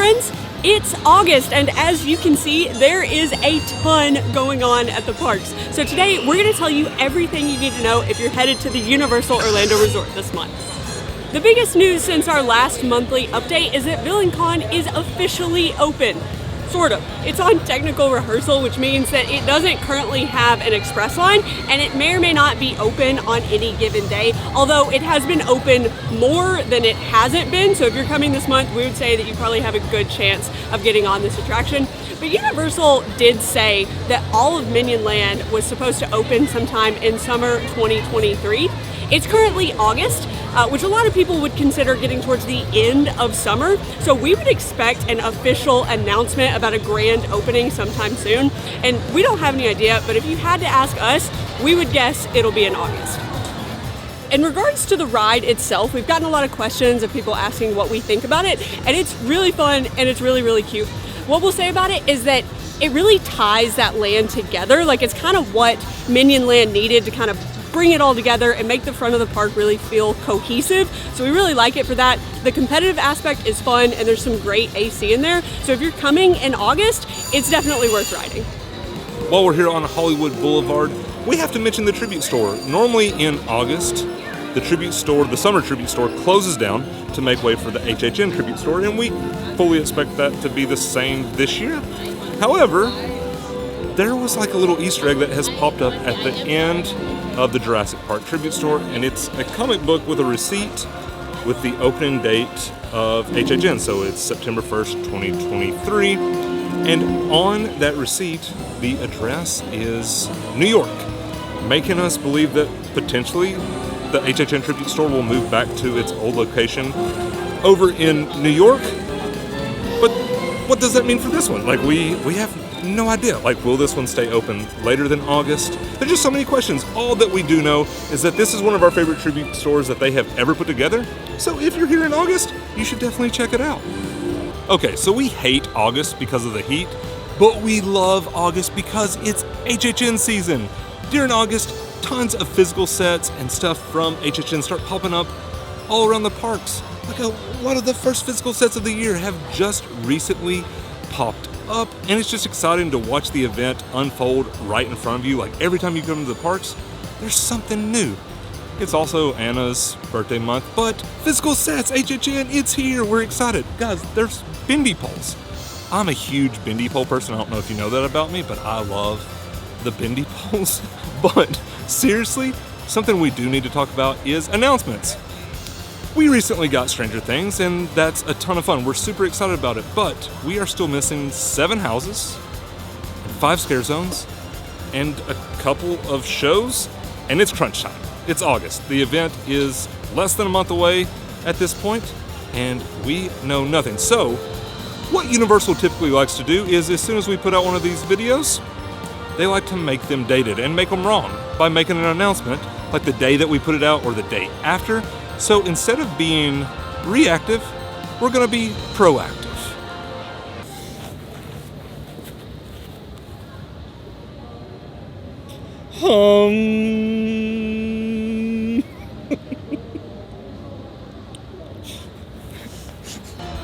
friends, it's August, and as you can see, there is a ton going on at the parks. So today, we're going to tell you everything you need to know if you're headed to the Universal Orlando Resort this month. The biggest news since our last monthly update is that VillainCon is officially open. Sort of. It's on technical rehearsal, which means that it doesn't currently have an express line, and it may or may not be open on any given day, although it has been open more than it hasn't been. So if you're coming this month, we would say that you probably have a good chance of getting on this attraction. But Universal did say that all of Minion Land was supposed to open sometime in summer 2023. It's currently August, which a lot of people would consider getting towards the end of summer. So we would expect an official announcement about a grand opening sometime soon. And we don't have any idea, but if you had to ask us, we would guess it'll be in August. In regards to the ride itself, we've gotten a lot of questions of people asking what we think about it, and it's really fun and it's really, really cute. What we'll say about it is that it really ties that land together. Like, it's kind of what Minion Land needed to kind of bring it all together and make the front of the park really feel cohesive. So we really like it for that. The competitive aspect is fun, and there's some great AC in there. So if you're coming in August, it's definitely worth riding. While we're here on Hollywood Boulevard, we have to mention the Tribute Store. Normally in August, the Tribute Store, the summer Tribute Store, closes down to make way for the HHN Tribute Store, and we fully expect that to be the same this year. However, there was like a little Easter egg that has popped up at the end of the Jurassic Park Tribute Store, and it's a comic book with a receipt with the opening date of HHN, so it's September 1st, 2023, and on that receipt, the address is New York, making us believe that potentially the HHN Tribute Store will move back to its old location over in New York. But what does that mean for this one? Like, we have no idea. Like, will this one stay open later than August? There's just so many questions. All that we do know is that this is one of our favorite tribute stores that they have ever put together. So if you're here in August, you should definitely check it out. Okay, so we hate August because of the heat, but we love August because it's HHN season. During August, tons of physical sets and stuff from HHN start popping up all around the parks. Like, a lot of the first physical sets of the year have just recently popped up, and it's just exciting to watch the event unfold right in front of you. Like, every time you come to the parks, there's something new. It's also Anna's birthday month, but physical sets, HHN, it's here. We're excited. Guys, there's bendy poles. I'm a huge bendy pole person. I don't know if you know that about me, but I love the bendy poles. But seriously, something we do need to talk about is announcements. We recently got Stranger Things, and that's a ton of fun. We're super excited about it, but we are still missing 7 houses, 5 scare zones, and a couple of shows, and it's crunch time. It's August. The event is less than a month away at this point, and we know nothing. So, what Universal typically likes to do is, as soon as we put out one of these videos, they like to make them dated and make them wrong by making an announcement like the day that we put it out or the day after. So instead of being reactive, we're going to be proactive.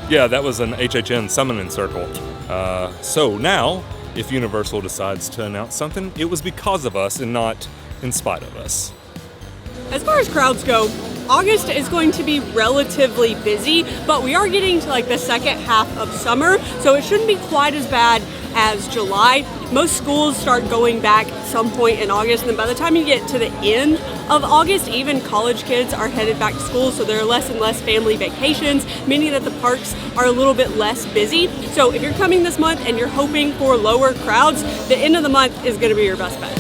Yeah, that was an HHN summoning circle. So now, if Universal decides to announce something, it was because of us and not in spite of us. As far as crowds go, August is going to be relatively busy, but we are getting to like the second half of summer, so it shouldn't be quite as bad as July. Most schools start going back at some point in August, and then by the time you get to the end of August, even college kids are headed back to school, so there are less and less family vacations, meaning that the parks are a little bit less busy. So if you're coming this month and you're hoping for lower crowds, the end of the month is going to be your best bet.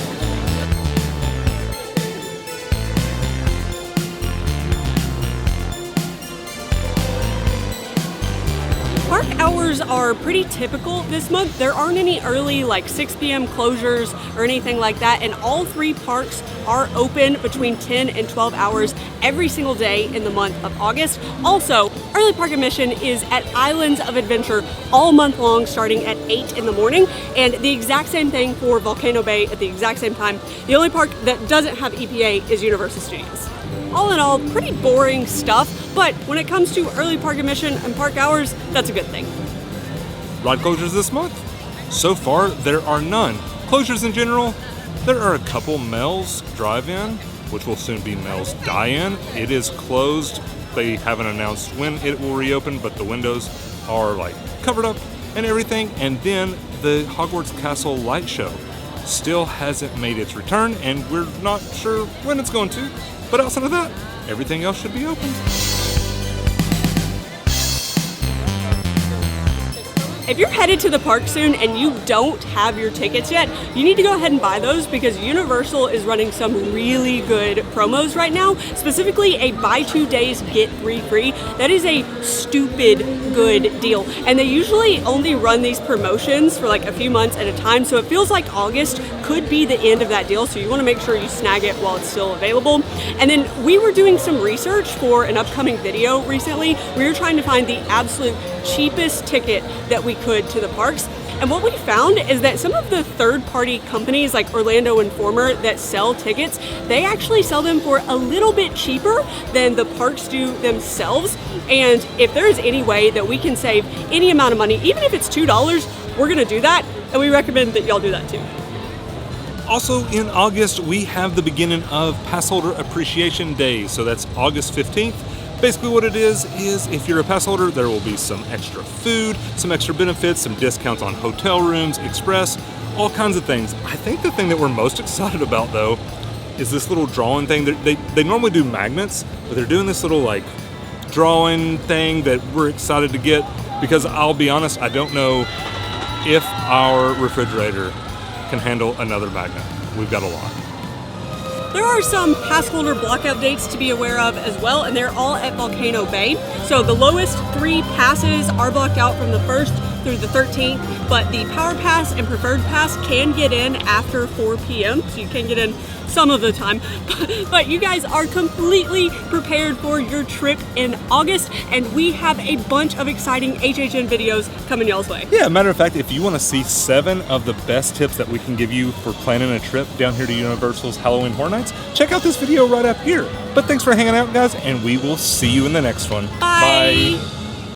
Park hours are pretty typical this month. There aren't any early like 6 p.m. closures or anything like that, and all 3 parks are open between 10 and 12 hours every single day in the month of August. Also, early park admission is at Islands of Adventure all month long, starting at 8 in the morning, and the exact same thing for Volcano Bay at the exact same time. The only park that doesn't have EPA is Universal Studios. All in all, pretty boring stuff, but when it comes to early park admission and park hours, that's a good thing. Ride closures this month? So far, there are none. Closures in general, there are a couple Mel's Drive-In, which will soon be Mel's Die-In. It is closed. They haven't announced when it will reopen, but the windows are like covered up and everything. And then the Hogwarts Castle Light Show still hasn't made its return, and we're not sure when it's going to. But outside of that, everything else should be open. If you're headed to the park soon and you don't have your tickets yet, you need to go ahead and buy those because Universal is running some really good promos right now, specifically a buy 2 days, get 3 free. That is a stupid good deal. And they usually only run these promotions for like a few months at a time, so it feels like August could be the end of that deal, so you want to make sure you snag it while it's still available. And then we were doing some research for an upcoming video recently. We were trying to find the absolute cheapest ticket that we could to the parks. And what we found is that some of the third-party companies like Orlando Informer that sell tickets, they actually sell them for a little bit cheaper than the parks do themselves. And if there's any way that we can save any amount of money, even if it's $2, we're gonna do that. And we recommend that y'all do that too. Also in August, we have the beginning of Pass Holder Appreciation Day. So that's August 15th. Basically what it is if you're a pass holder, there will be some extra food, some extra benefits, some discounts on hotel rooms, express, all kinds of things. I think the thing that we're most excited about though is this little drawing thing. They normally do magnets, but they're doing this little like drawing thing that we're excited to get because I'll be honest, I don't know if our refrigerator can handle another magnet. We've got a lot. There are some pass holder blockout dates to be aware of as well, and they're all at Volcano Bay. So the lowest 3 passes are blocked out from the 1st through the 13th, but the Power Pass and Preferred Pass can get in after 4 p.m., so you can get in some of the time. But you guys are completely prepared for your trip in August, and we have a bunch of exciting HHN videos coming y'all's way. Yeah, matter of fact, if you want to see 7 of the best tips that we can give you for planning a trip down here to Universal's Halloween Horror Nights, check out this video right up here. But thanks for hanging out, guys, and we will see you in the next one. Bye. Bye.